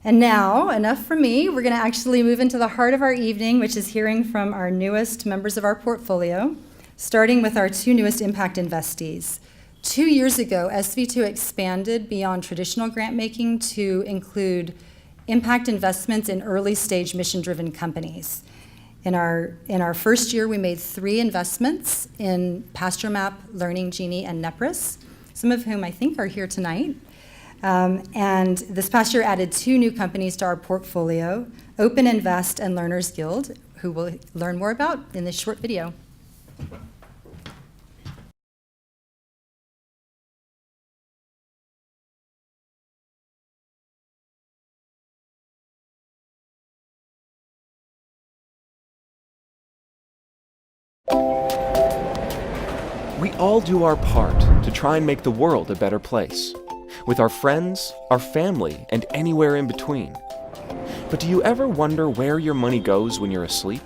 And now, enough from me. We're going to actually move into the heart of our evening, which is hearing from our newest members of our portfolio, starting with our two newest impact investees. 2 years ago, SV2 expanded beyond traditional grant making to include impact investments in early stage mission-driven companies. In our first year, we made 3 investments in PastureMap, Learning Genie, and Nepris, some of whom I think are here tonight. And this past year added 2 new companies to our portfolio, Open Invest and Learners Guild, who we'll learn more about in this short video. We all do our part to try and make the world a better place, with our friends, our family, and anywhere in between. But do you ever wonder where your money goes when you're asleep?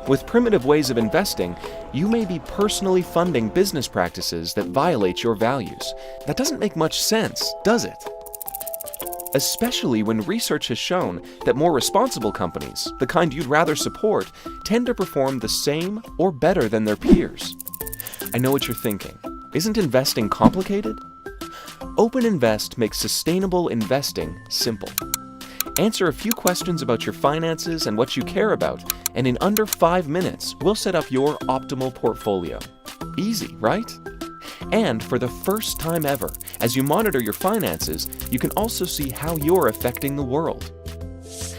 With primitive ways of investing, you may be personally funding business practices that violate your values. That doesn't make much sense, does it? Especially when research has shown that more responsible companies, the kind you'd rather support, tend to perform the same or better than their peers. I know what you're thinking. Isn't investing complicated? Open Invest makes sustainable investing simple. Answer a few questions about your finances and what you care about, and in under 5 minutes, we'll set up your optimal portfolio. Easy, right? And for the first time ever, as you monitor your finances, you can also see how you're affecting the world.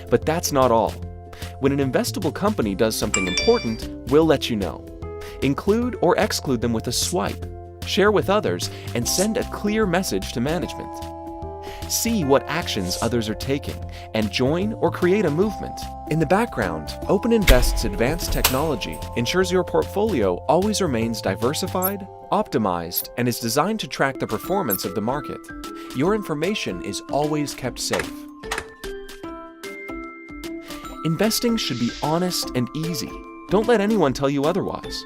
But that's not all. When an investable company does something important, we'll let you know. Include or exclude them with a swipe, share with others, and send a clear message to management. See what actions others are taking, and join or create a movement. In the background, Open Invest's advanced technology ensures your portfolio always remains diversified, optimized, and is designed to track the performance of the market. Your information is always kept safe. Investing should be honest and easy. Don't let anyone tell you otherwise.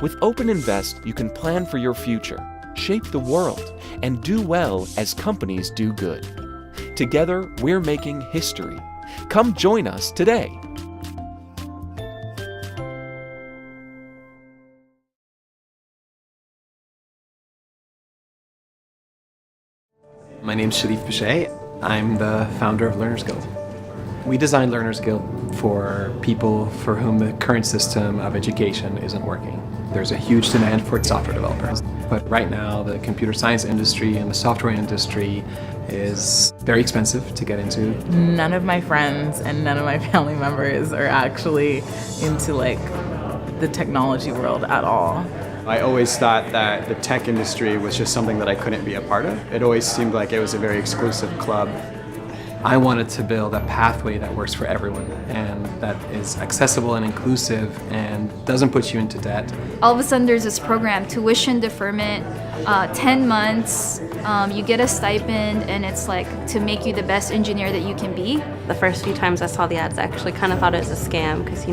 With Open Invest, you can plan for your future, shape the world, and do well as companies do good. Together, we're making history. Come join us today. My name's Sharif Bichet. I'm the founder of Learners Guild. We designed Learners Guild for people for whom the current system of education isn't working. There's a huge demand for software developers. But right now, the computer science industry and the software industry is very expensive to get into. None of my friends and none of my family members are actually into the technology world at all. I always thought that the tech industry was just something that I couldn't be a part of. It always seemed like it was a very exclusive club. I wanted to build a pathway that works for everyone and that is accessible and inclusive and doesn't put you into debt. All of a sudden there's this program, tuition deferment, 10 months, you get a stipend, and it's to make you the best engineer that you can be. The first few times I saw the ads, I actually kind of thought it was a scam because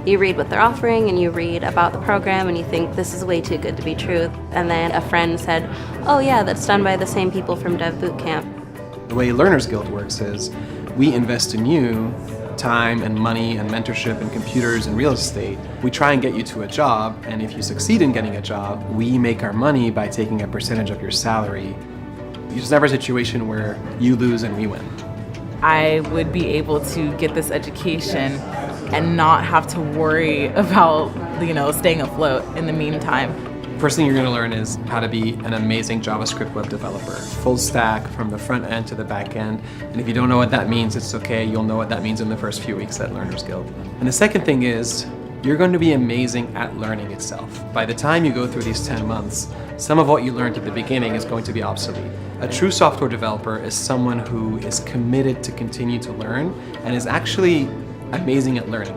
you read what they're offering and you read about the program and you think this is way too good to be true. And then a friend said, oh yeah, that's done by the same people from Dev Bootcamp. The way Learners Guild works is we invest in you time and money and mentorship and computers and real estate. We try and get you to a job, and if you succeed in getting a job, we make our money by taking a percentage of your salary. There's never a situation where you lose and we win. I would be able to get this education and not have to worry about, staying afloat in the meantime. First thing you're going to learn is how to be an amazing JavaScript web developer. Full stack from the front end to the back end. And if you don't know what that means, it's okay. You'll know what that means in the first few weeks at Learners Guild. And the second thing is, you're going to be amazing at learning itself. By the time you go through these 10 months, some of what you learned at the beginning is going to be obsolete. A true software developer is someone who is committed to continue to learn and is actually amazing at learning.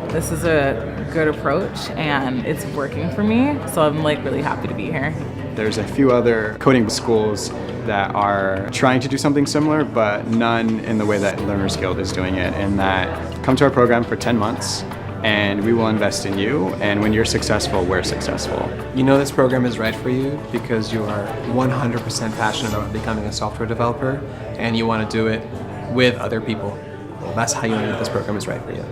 This is a good approach and it's working for me, so I'm really happy to be here. There's a few other coding schools that are trying to do something similar, but none in the way that Learners Guild is doing it, in that come to our program for 10 months and we will invest in you, and when you're successful, we're successful. You know this program is right for you because you are 100% passionate about becoming a software developer, and you want to do it with other people. That's how you know that this program is right for you.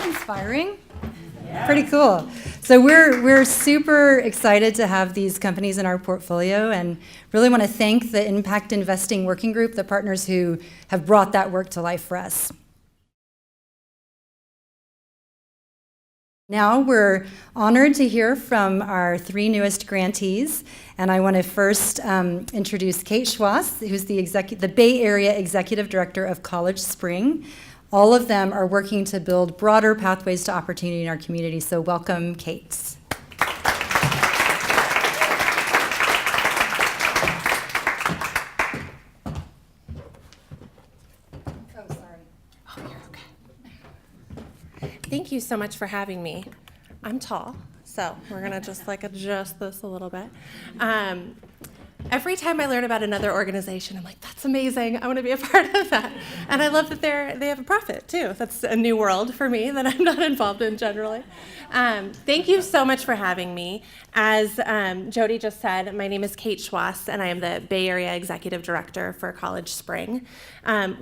Inspiring. Pretty cool. So we're super excited to have these companies in our portfolio, and really want to thank the Impact Investing Working Group, the partners who have brought that work to life for us. Now we're honored to hear from our 3 newest grantees, and I want to first introduce Kate Schwass, who's the Bay Area Executive Director of CollegeSpring. All of them are working to build broader pathways to opportunity in our community, so welcome, Kate. Thank you so much for having me. I'm tall, so we're gonna just adjust this a little bit. Every time I learn about another organization, I'm like, that's amazing. I want to be a part of that. And I love that they have a profit too. That's a new world for me that I'm not involved in generally. Thank you so much for having me. As Jody just said, my name is Kate Schwass, and I am the Bay Area Executive Director for CollegeSpring.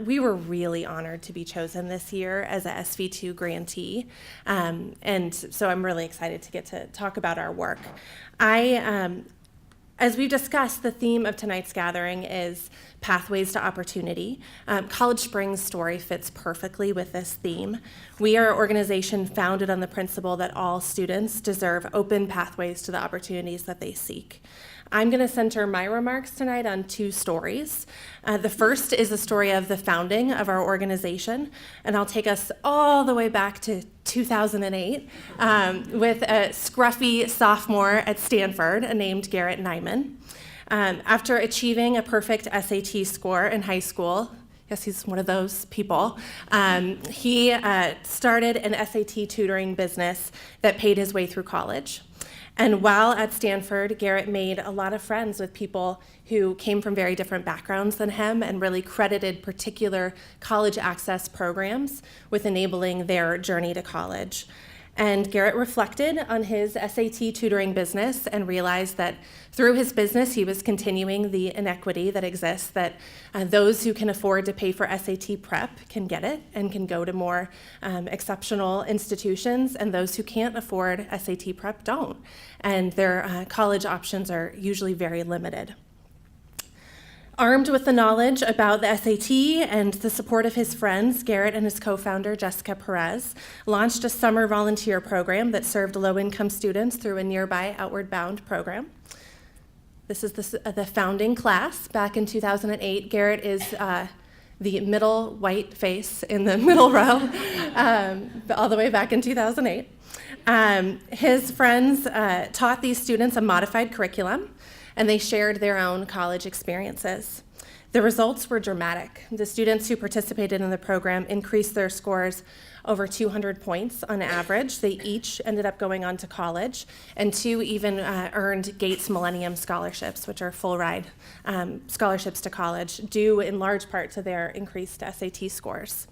We were really honored to be chosen this year as a SV2 grantee, and so I'm really excited to get to talk about our work. As we've discussed, the theme of tonight's gathering is pathways to opportunity. CollegeSpring's story fits perfectly with this theme. We are an organization founded on the principle that all students deserve open pathways to the opportunities that they seek. I'm going to center my remarks tonight on 2 stories. The first is the story of the founding of our organization, and I'll take us all the way back to 2008 with a scruffy sophomore at Stanford named Garrett Nyman. After achieving a perfect SAT score in high school, yes, he's one of those people, he started an SAT tutoring business that paid his way through college. And while at Stanford, Garrett made a lot of friends with people who came from very different backgrounds than him, and really credited particular college access programs with enabling their journey to college. And Garrett reflected on his SAT tutoring business and realized that through his business, he was continuing the inequity that exists, that those who can afford to pay for SAT prep can get it and can go to more exceptional institutions, and those who can't afford SAT prep don't. And their college options are usually very limited. Armed with the knowledge about the SAT and the support of his friends, Garrett and his co-founder, Jessica Perez, launched a summer volunteer program that served low-income students through a nearby Outward Bound program. This is the founding class back in 2008. Garrett is the middle white face in the middle row, all the way back in 2008. His friends taught these students a modified curriculum, and they shared their own college experiences. The results were dramatic. The students who participated in the program increased their scores over 200 points on average. They each ended up going on to college, and 2 even earned Gates Millennium Scholarships, which are full ride scholarships to college, due in large part to their increased SAT scores.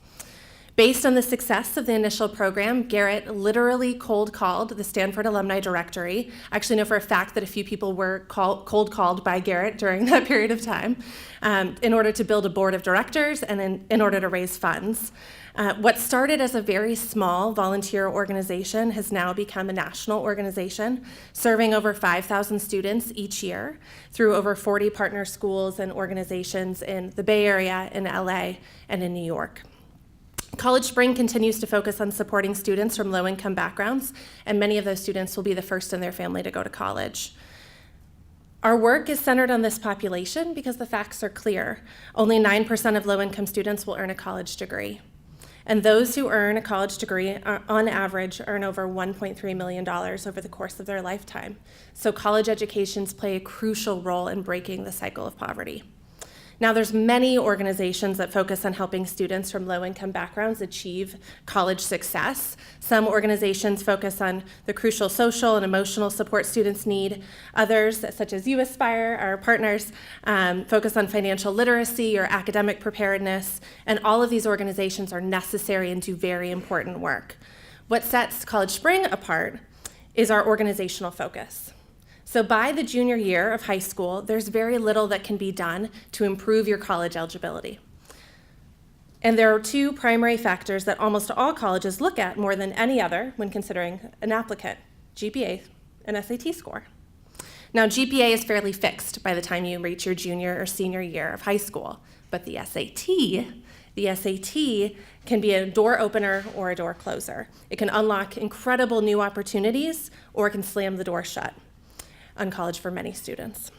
Based on the success of the initial program, Garrett literally cold called the Stanford Alumni Directory. I actually know for a fact that a few people were cold called by Garrett during that period of time in order to build a board of directors and in order to raise funds. What started as a very small volunteer organization has now become a national organization, serving over 5,000 students each year through over 40 partner schools and organizations in the Bay Area, in LA, and in New York. CollegeSpring continues to focus on supporting students from low-income backgrounds, and many of those students will be the first in their family to go to college. Our work is centered on this population because the facts are clear. Only 9% of low-income students will earn a college degree. And those who earn a college degree, on average, earn over $1.3 million over the course of their lifetime. So college educations play a crucial role in breaking the cycle of poverty. Now, there's many organizations that focus on helping students from low-income backgrounds achieve college success. Some organizations focus on the crucial social and emotional support students need. Others, such as You Aspire, our partners, focus on financial literacy or academic preparedness, and all of these organizations are necessary and do very important work. What sets CollegeSpring apart is our organizational focus. So by the junior year of high school, there's very little that can be done to improve your college eligibility. And there are two primary factors that almost all colleges look at more than any other when considering an applicant: GPA and SAT score. Now, GPA is fairly fixed by the time you reach your junior or senior year of high school, but the SAT can be a door opener or a door closer. It can unlock incredible new opportunities, or it can slam the door shut on college for many students.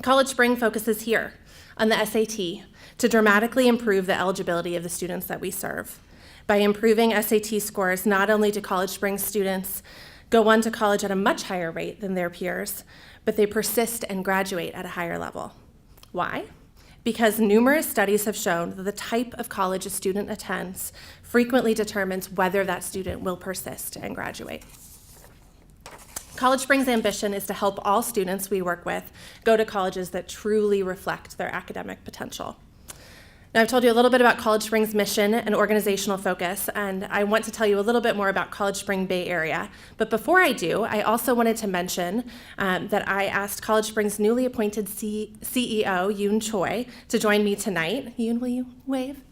CollegeSpring focuses here on the SAT to dramatically improve the eligibility of the students that we serve. By improving SAT scores, not only do CollegeSpring students go on to college at a much higher rate than their peers, but they persist and graduate at a higher level. Why? Because numerous studies have shown that the type of college a student attends frequently determines whether that student will persist and graduate. CollegeSpring's ambition is to help all students we work with go to colleges that truly reflect their academic potential. Now, I've told you a little bit about CollegeSpring's mission and organizational focus, and I want to tell you a little bit more about CollegeSpring Bay Area. But before I do, I also wanted to mention that I asked CollegeSpring's newly appointed CEO, Yoon Choi, to join me tonight. Yoon, will you wave?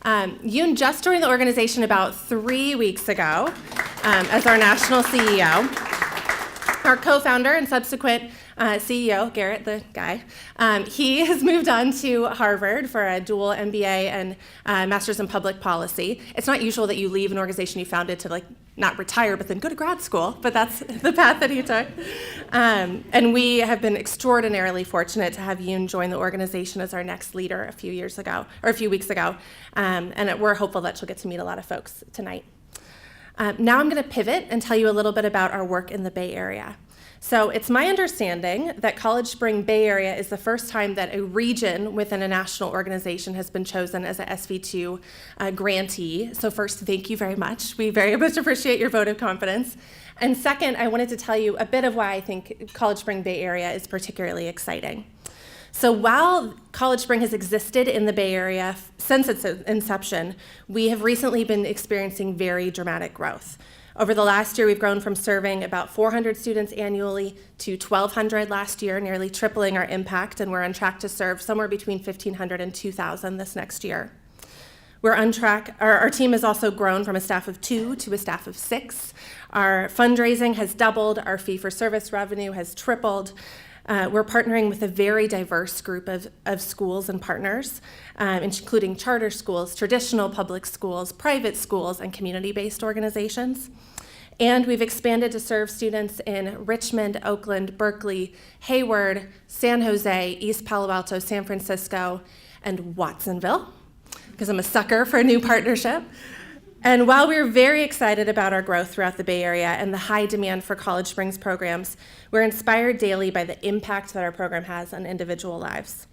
Yoon just joined the organization about 3 weeks ago as our national CEO. Our co-founder and subsequent CEO, Garrett, the guy, he has moved on to Harvard for a dual MBA and Master's in Public Policy. It's not usual that you leave an organization you founded to not retire, but then go to grad school, but that's the path that he took. And we have been extraordinarily fortunate to have Yoon join the organization as our next leader a few weeks ago. And we're hopeful that she'll get to meet a lot of folks tonight. Now I'm going to pivot and tell you a little bit about our work in the Bay Area. So it's my understanding that CollegeSpring Bay Area is the first time that a region within a national organization has been chosen as a SV2 grantee. So first, thank you very much. We very much appreciate your vote of confidence. And second, I wanted to tell you a bit of why I think CollegeSpring Bay Area is particularly exciting. So while CollegeSpring has existed in the Bay Area since its inception, we have recently been experiencing very dramatic growth. Over the last year, we've grown from serving about 400 students annually to 1,200 last year, nearly tripling our impact, and we're on track to serve somewhere between 1,500 and 2,000 this next year. We're on track. Our team has also grown from a staff of 2 to a staff of 6. Our fundraising has doubled. Our fee-for-service revenue has tripled. We're partnering with a very diverse group of schools and partners, including charter schools, traditional public schools, private schools, and community-based organizations. And we've expanded to serve students in Richmond, Oakland, Berkeley, Hayward, San Jose, East Palo Alto, San Francisco, and Watsonville, because I'm a sucker for a new partnership. And while we're very excited about our growth throughout the Bay Area and the high demand for CollegeSpring's programs, we're inspired daily by the impact that our program has on individual lives.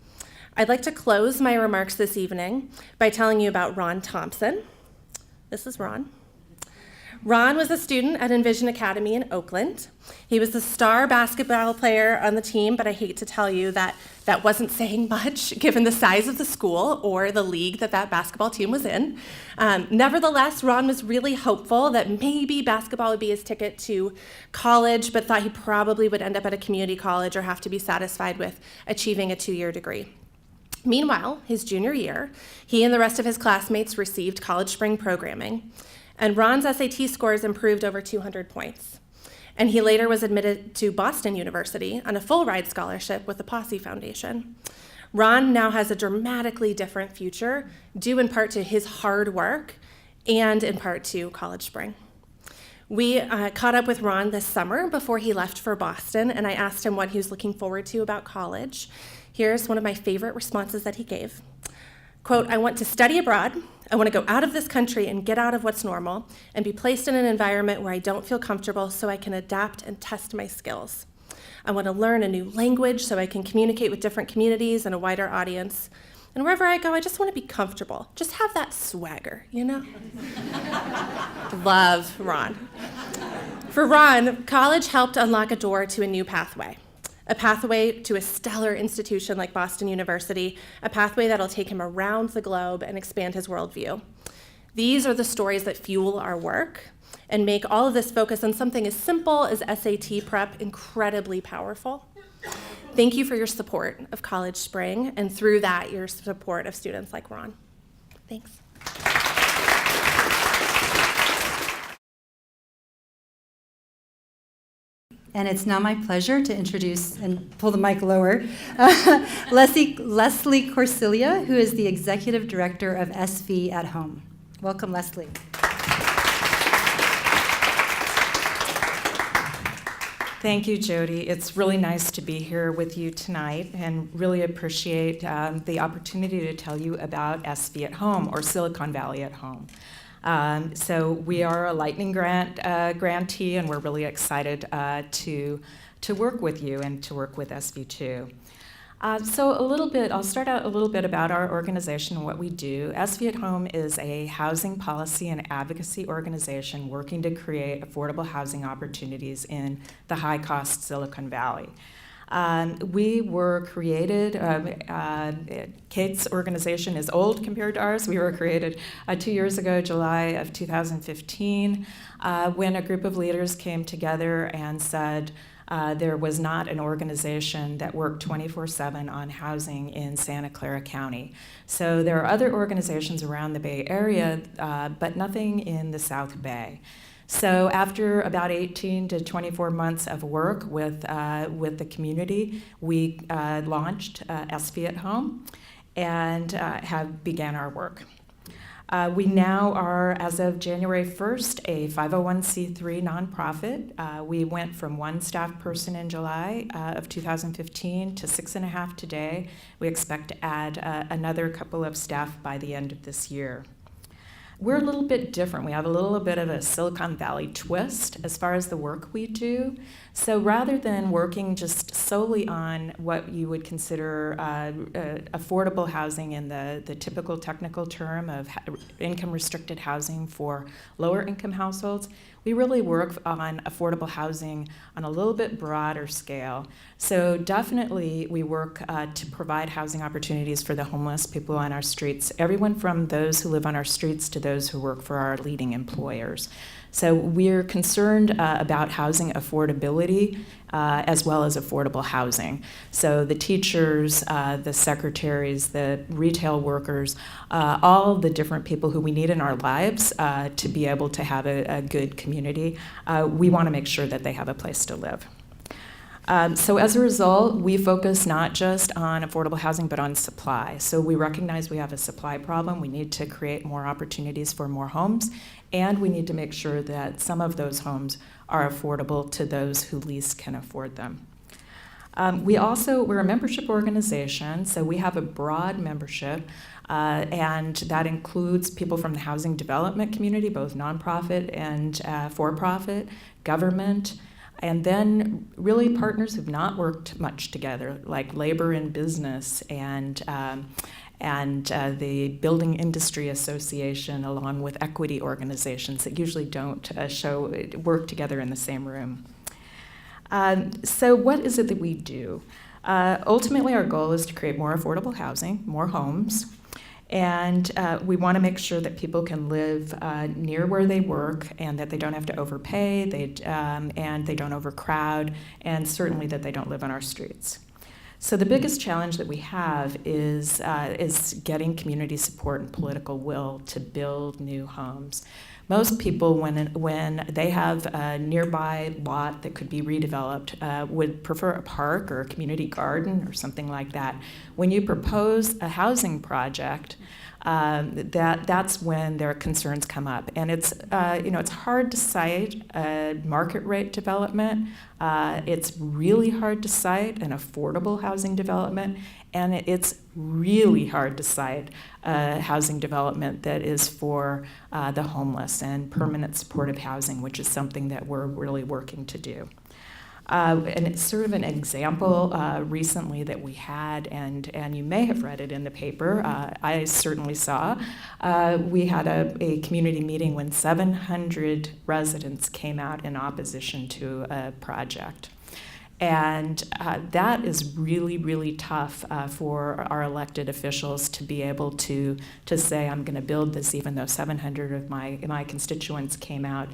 I'd like to close my remarks this evening by telling you about Ron Thompson. This is Ron. Ron was a student at Envision Academy in Oakland. He was the star basketball player on the team, but I hate to tell you that that wasn't saying much given the size of the school or the league that basketball team was in. Nevertheless, Ron was really hopeful that maybe basketball would be his ticket to college, but thought he probably would end up at a community college or have to be satisfied with achieving a 2-year degree. Meanwhile, his junior year, he and the rest of his classmates received CollegeSpring programming. And Ron's SAT scores improved over 200 points. And he later was admitted to Boston University on a full-ride scholarship with the Posse Foundation. Ron now has a dramatically different future, due in part to his hard work and in part to CollegeSpring. We caught up with Ron this summer before he left for Boston, and I asked him what he was looking forward to about college. Here's one of my favorite responses that he gave. Quote, "I want to study abroad. I want to go out of this country and get out of what's normal and be placed in an environment where I don't feel comfortable so I can adapt and test my skills. I want to learn a new language so I can communicate with different communities and a wider audience. And wherever I go, I just want to be comfortable. Just have that swagger, you know? Love Ron. For Ron, college helped unlock a door to a new pathway. A pathway to a stellar institution like Boston University, a pathway that'll take him around the globe and expand his worldview. These are the stories that fuel our work and make all of this focus on something as simple as SAT prep incredibly powerful. Thank you for your support of CollegeSpring, and through that, your support of students like Ron. Thanks. And it's now my pleasure to introduce, and pull the mic lower, Leslye Corsiglia, who is the Executive Director of SV at Home. Welcome, Leslye. Thank you, Jody. It's really nice to be here with you tonight and really appreciate the opportunity to tell you about SV at Home, or Silicon Valley at Home. So we are a Lightning grantee, and we're really excited to work with you and to work with SV2. So I'll start out a little bit about our organization and what we do. SV at Home is a housing policy and advocacy organization working to create affordable housing opportunities in the high-cost Silicon Valley. We were created, Kate's organization is old compared to ours. We were created 2 years ago, July of 2015, when a group of leaders came together and said, there was not an organization that worked 24/7 on housing in Santa Clara County. So there are other organizations around the Bay Area, but nothing in the South Bay. So after about 18 to 24 months of work with the community, we launched SV at Home and have began our work. We now are, as of January 1st, a 501c3 nonprofit. We went from 1 staff person in July of 2015 to 6.5 today. We expect to add another couple of staff by the end of this year. We're a little bit different. We have a little bit of a Silicon Valley twist as far as the work we do. So rather than working just solely on what you would consider affordable housing in the typical technical term of income-restricted housing for lower-income households, we really work on affordable housing on a little bit broader scale. So definitely we work to provide housing opportunities for the homeless, people on our streets, everyone from those who live on our streets to those who work for our leading employers. So we're concerned about housing affordability as well as affordable housing. So the teachers, the secretaries, the retail workers, all the different people who we need in our lives to be able to have a good community, we want to make sure that they have a place to live. So as a result, we focus not just on affordable housing, but on supply. So we recognize we have a supply problem. We need to create more opportunities for more homes, and we need to make sure that some of those homes are affordable to those who least can afford them. We're a membership organization, so we have a broad membership, and that includes people from the housing development community, both nonprofit and for-profit, government, and then really partners who've not worked much together, like labor and business and the Building Industry Association, along with equity organizations that usually don't work together in the same room. So what is it that we do? Ultimately, our goal is to create more affordable housing, more homes, and we want to make sure that people can live near where they work and that they don't have to overpay, and they don't overcrowd, and certainly that they don't live on our streets. So the biggest challenge that we have is getting community support and political will to build new homes. Most people, when they have a nearby lot that could be redeveloped, would prefer a park or a community garden or something like that. When you propose a housing project, that's when their concerns come up, and it's hard to cite a market rate development. It's really hard to cite an affordable housing development, and it's really hard to cite a housing development that is for the homeless and permanent supportive housing, which is something that we're really working to do. And it's sort of an example recently that we had, and you may have read it in the paper. I certainly saw. We had a community meeting when 700 residents came out in opposition to a project. And that is really, really tough for our elected officials to be able to say, I'm going to build this, even though 700 of my constituents came out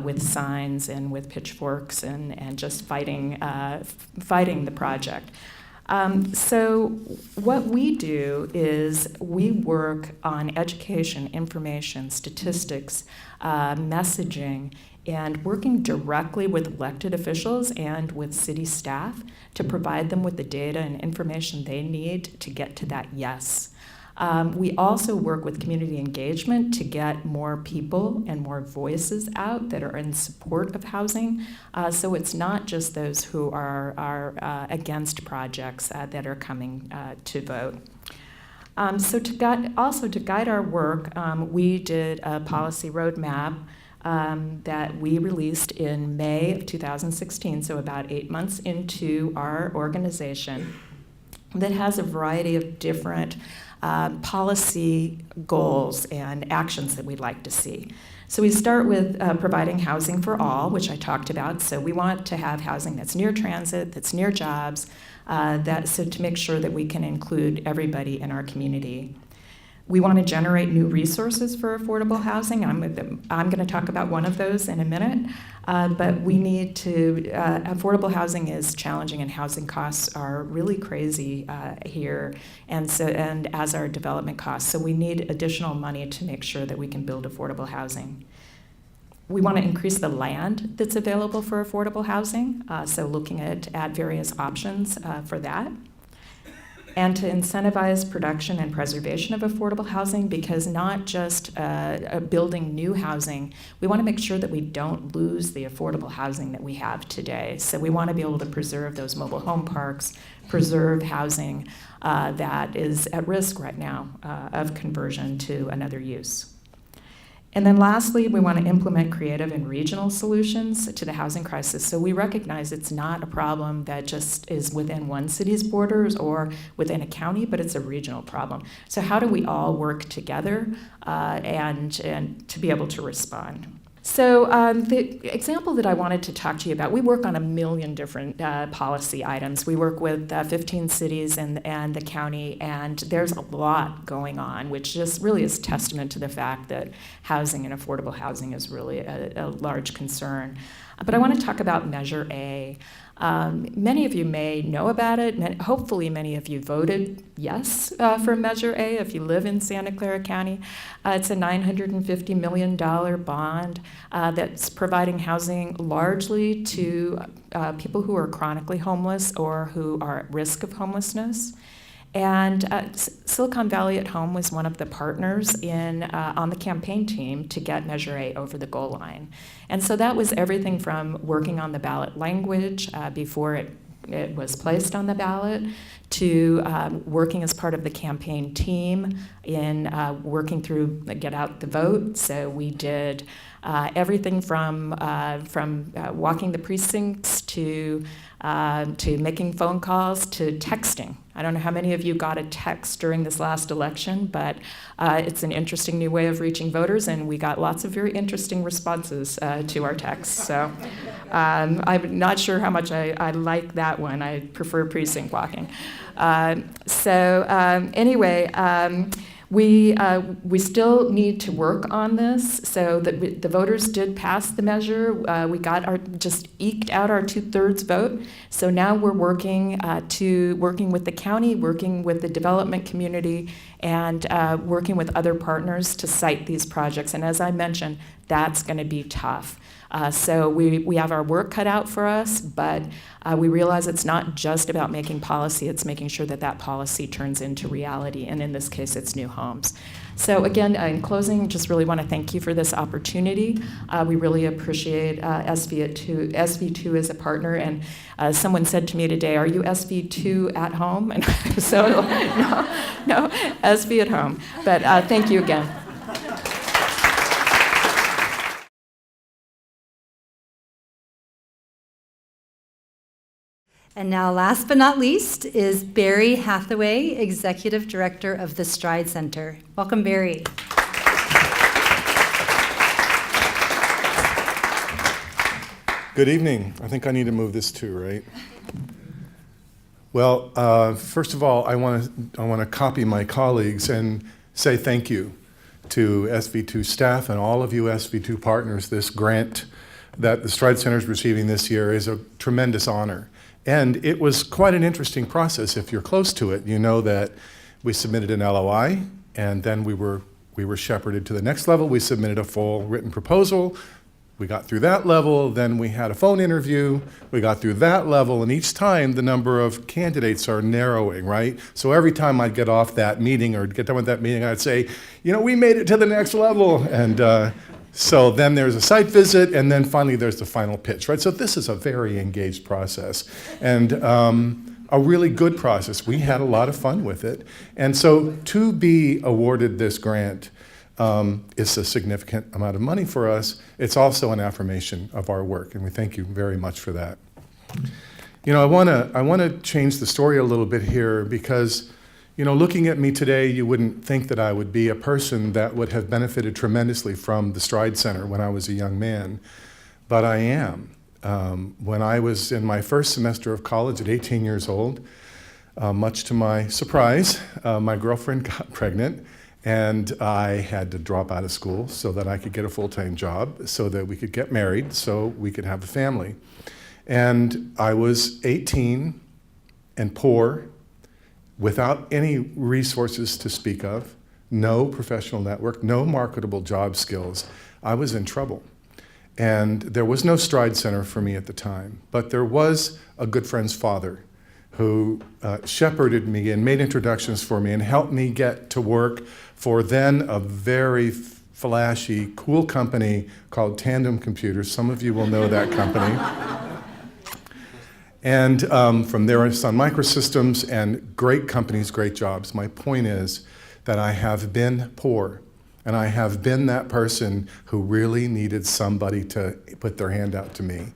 with signs and with pitchforks and just fighting the project. So what we do is we work on education, information, statistics, messaging, and working directly with elected officials and with city staff to provide them with the data and information they need to get to that yes. We also work with community engagement to get more people and more voices out that are in support of housing. So it's not just those who are against projects that are coming to vote. So to guide our work, we did a policy roadmap that we released in May of 2016, so about 8 months into our organization, that has a variety of different policy goals and actions that we'd like to see. So we start with providing housing for all, which I talked about. So we want to have housing that's near transit, that's near jobs, so to make sure that we can include everybody in our community. We want to generate new resources for affordable housing. I'm going to talk about one of those in a minute. But we need to, affordable housing is challenging, and housing costs are really crazy here, and as are development costs. So we need additional money to make sure that we can build affordable housing. We want to increase the land that's available for affordable housing, so looking at various options for that. And to incentivize production and preservation of affordable housing, because not just building new housing, we want to make sure that we don't lose the affordable housing that we have today. So we want to be able to preserve those mobile home parks, preserve housing that is at risk right now of conversion to another use. And then lastly, we want to implement creative and regional solutions to the housing crisis. So we recognize it's not a problem that just is within one city's borders or within a county, but it's a regional problem. So how do we all work together and to be able to respond? So the example that I wanted to talk to you about, we work on 1 million different policy items. We work with 15 cities and the county, and there's a lot going on, which just really is testament to the fact that housing and affordable housing is really a large concern. But I want to talk about Measure A. Many of you may know about it. Hopefully many of you voted yes for Measure A if you live in Santa Clara County. It's a $950 million bond that's providing housing largely to people who are chronically homeless or who are at risk of homelessness. And Silicon Valley at Home was one of the partners on the campaign team to get Measure A over the goal line. And so that was everything from working on the ballot language before it was placed on the ballot, to working as part of the campaign team in working through Get Out the Vote. So we did everything from walking the precincts to making phone calls to texting. I don't know how many of you got a text during this last election, but it's an interesting new way of reaching voters, and we got lots of very interesting responses to our texts. So I'm not sure how much I like that one. I prefer precinct walking. Anyway, we still need to work on this. So that the voters did pass the measure. We just eked out our 2/3 vote. So now we're working with the county, working with the development community, and working with other partners to site these projects. And as I mentioned, that's going to be tough. So we have our work cut out for us, but we realize it's not just about making policy, it's making sure that policy turns into reality, and in this case, it's new homes. So again, in closing, just really want to thank you for this opportunity. We really appreciate SV2 as a partner, and someone said to me today, are you SV2 at home? And so, no, SV at home. But thank you again. And now, last but not least, is Barrie Hathaway, Executive Director of the Stride Center. Welcome, Barrie. Good evening. I think I need to move this too, right? Well, first of all, I want to copy my colleagues and say thank you to SV2 staff and all of you SV2 partners. This grant that the Stride Center is receiving this year is a tremendous honor. And it was quite an interesting process. If you're close to it, you know that we submitted an LOI, and then we were shepherded to the next level. We submitted a full written proposal. We got through that level, then we had a phone interview, we got through that level, and each time the number of candidates are narrowing, right? So every time I'd get off that meeting or get done with that meeting, I'd say, you know, we made it to the next level. And so then there's a site visit, and then finally there's the final pitch, right? So this is a very engaged process, and a really good process. We had a lot of fun with it. And so to be awarded this grant, it's a significant amount of money for us. It's also an affirmation of our work, and we thank you very much for that. You know, I want to change the story a little bit here because, you know, looking at me today, you wouldn't think that I would be a person that would have benefited tremendously from the Stride Center when I was a young man, but I am. When I was in my first semester of college at 18 years old, much to my surprise, my girlfriend got pregnant. And I had to drop out of school so that I could get a full-time job, so that we could get married, so we could have a family. And I was 18 and poor, without any resources to speak of, no professional network, no marketable job skills. I was in trouble. And there was no Stride Center for me at the time, but there was a good friend's father who shepherded me and made introductions for me and helped me get to work for then a very flashy, cool company called Tandem Computers. Some of you will know that company. And from there on Sun Microsystems, and great companies, great jobs. My point is that I have been poor, and I have been that person who really needed somebody to put their hand out to me.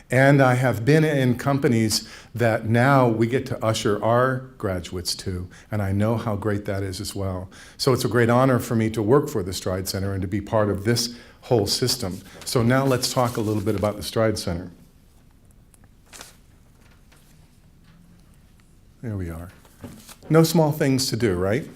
And I have been in companies that now we get to usher our graduates to, and I know how great that is as well. So it's a great honor for me to work for the Stride Center and to be part of this whole system. So now let's talk a little bit about the Stride Center. There we are. No small things to do, right?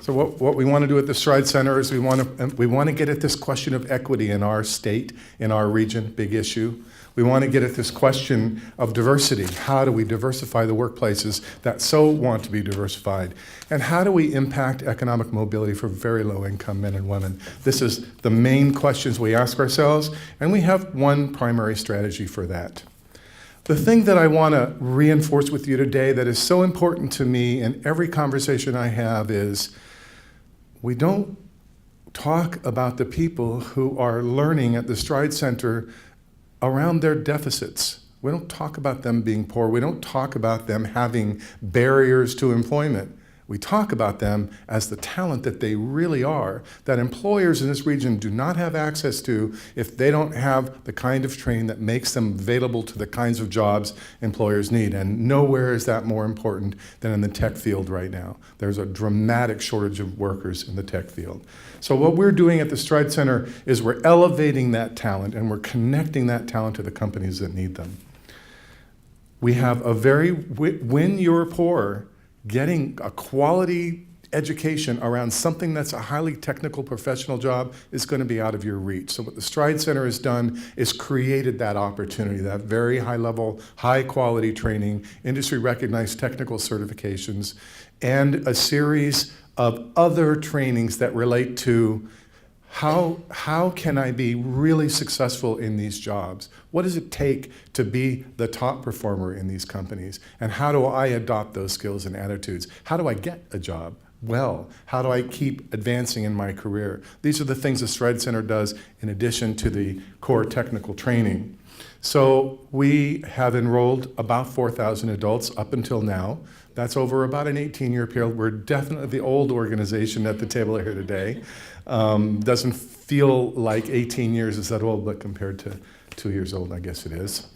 So what we want to do at the Stride Center is we want to get at this question of equity in our state, in our region, big issue. We want to get at this question of diversity. How do we diversify the workplaces that so want to be diversified? And how do we impact economic mobility for very low-income men and women? This is the main questions we ask ourselves, and we have one primary strategy for that. The thing that I want to reinforce with you today that is so important to me in every conversation I have is we don't talk about the people who are learning at the Stride Center around their deficits. We don't talk about them being poor. We don't talk about them having barriers to employment. We talk about them as the talent that they really are, that employers in this region do not have access to if they don't have the kind of training that makes them available to the kinds of jobs employers need. And nowhere is that more important than in the tech field right now. There's a dramatic shortage of workers in the tech field. So what we're doing at the Stride Center is we're elevating that talent and we're connecting that talent to the companies that need them. We have a very, when you're poor, getting a quality education around something that's a highly technical professional job is going to be out of your reach. So what the Stride Center has done is created that opportunity, that very high level, high quality training, industry recognized technical certifications, and a series of other trainings that relate to how can I be really successful in these jobs? What does it take to be the top performer in these companies? And how do I adopt those skills and attitudes? How do I get a job? Well, how do I keep advancing in my career? These are the things the Stride Center does in addition to the core technical training. So we have enrolled about 4,000 adults up until now. That's over about an 18-year period. We're definitely the old organization at the table here today. Doesn't feel like 18 years is that old, but compared to 2 years old, I guess it is.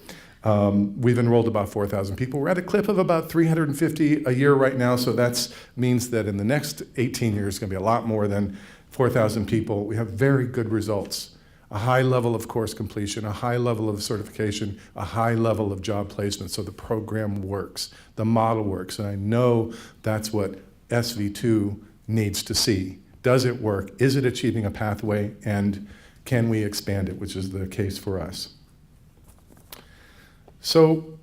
We've enrolled about 4,000 people. We're at a clip of about 350 a year right now, so that means that in the next 18 years, it's going to be a lot more than 4,000 people. We have very good results. A high level of course completion, a high level of certification, a high level of job placement, so the program works, the model works, and I know that's what SV2 needs to see. Does it work? Is it achieving a pathway? And can we expand it, which is the case for us. So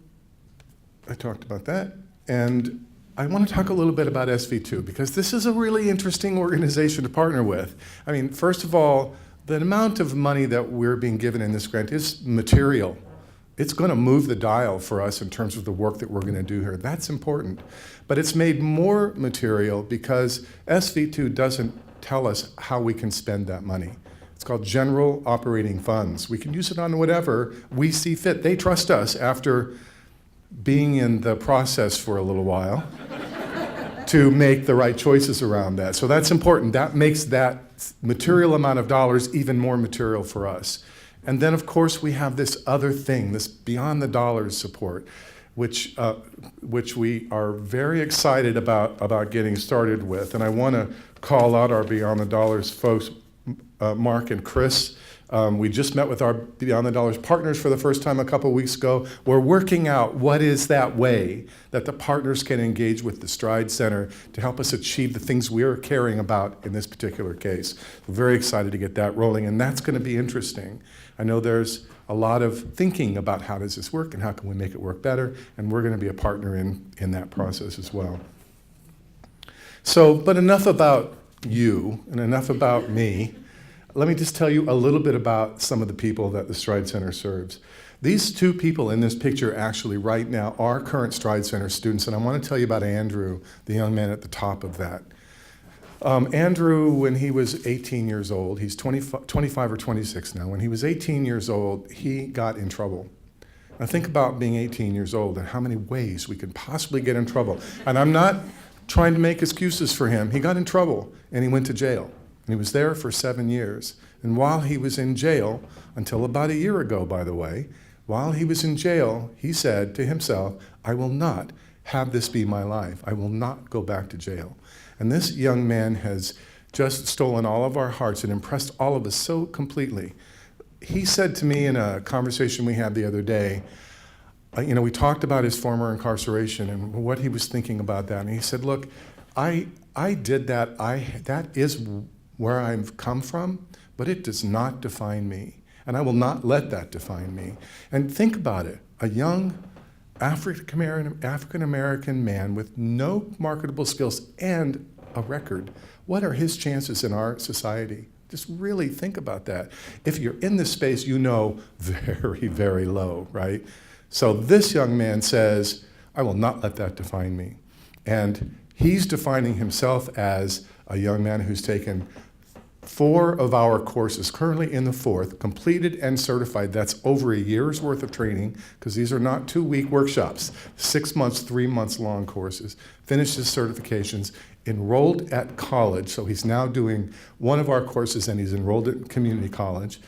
I talked about that, and I want to talk a little bit about SV2 because this is a really interesting organization to partner with. I mean, first of all, the amount of money that we're being given in this grant is material. It's going to move the dial for us in terms of the work that we're going to do here. That's important. But it's made more material because SV2 doesn't tell us how we can spend that money. It's called general operating funds. We can use it on whatever we see fit. They trust us after being in the process for a little while to make the right choices around that. So that's important. That makes that material amount of dollars even more material for us. And then, of course, we have this other thing, this beyond the dollars support, which we are very excited about getting started with. And I want to call out our Beyond the Dollars folks, Mark and Chris. We just met with our Beyond the Dollars partners for the first time a couple weeks ago. We're working out what is that way that the partners can engage with the Stride Center to help us achieve the things we're caring about in this particular case. We're very excited to get that rolling, and that's going to be interesting. I know there's a lot of thinking about how does this work and how can we make it work better, and we're going to be a partner in that process as well. So, but enough about you and enough about me. Let me just tell you a little bit about some of the people that the Stride Center serves. These two people in this picture actually right now are current Stride Center students, and I want to tell you about Andrew, the young man at the top of that. Andrew, when he was 18 years old, he's 25 or 26 now, when he was 18 years old, he got in trouble. Now think about being 18 years old and how many ways we could possibly get in trouble. And I'm not trying to make excuses for him. He got in trouble and he went to jail. And he was there for 7 years. And while he was in jail, until about a year ago, by the way, while he was in jail, he said to himself, I will not have this be my life. I will not go back to jail. And this young man has just stolen all of our hearts and impressed all of us so completely. He said to me in a conversation we had the other day, we talked about his former incarceration and what he was thinking about that. And he said, look, I did that. That is where I've come from, but it does not define me. And I will not let that define me. And think about it. A young African-American man with no marketable skills and a record. What are his chances in our society? Just really think about that. If you're in this space, you know very, very low, right? So this young man says, I will not let that define me. And he's defining himself as a young man who's taken 4 of our courses, currently in the 4th, completed and certified. That's over a year's worth of training, because these are not 2-week workshops, 6 months, 3 months long courses. Finished his certifications, enrolled at college, so he's now doing one of our courses and he's enrolled at community college.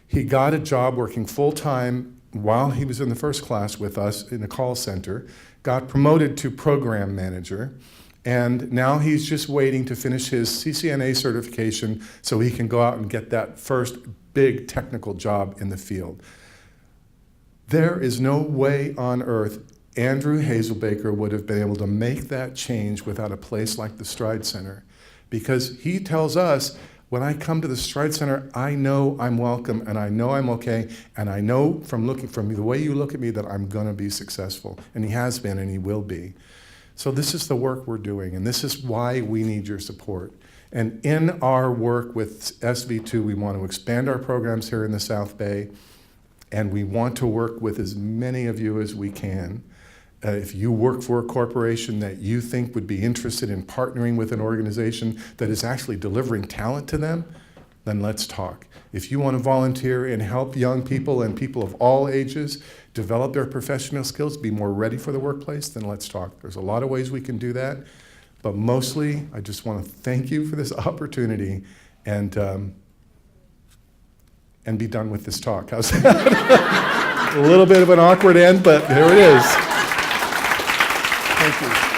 He got a job working full-time while he was in the first class with us in a call center, got promoted to program manager, and now he's just waiting to finish his CCNA certification so he can go out and get that first big technical job in the field. There is no way on earth Andrew Hazelbaker would have been able to make that change without a place like the Stride Center, because he tells us, when I come to the Stride Center, I know I'm welcome and I know I'm okay, and I know from the way you look at me that I'm going to be successful. And he has been and he will be. So this is the work we're doing, and this is why we need your support. And in our work with SV2, we want to expand our programs here in the South Bay, and we want to work with as many of you as we can. If you work for a corporation that you think would be interested in partnering with an organization that is actually delivering talent to them, then let's talk. If you want to volunteer and help young people and people of all ages develop their professional skills, be more ready for the workplace, then let's talk. There's a lot of ways we can do that, but mostly I just want to thank you for this opportunity and be done with this talk. How's that? A little bit of an awkward end, but here it is. Thank you.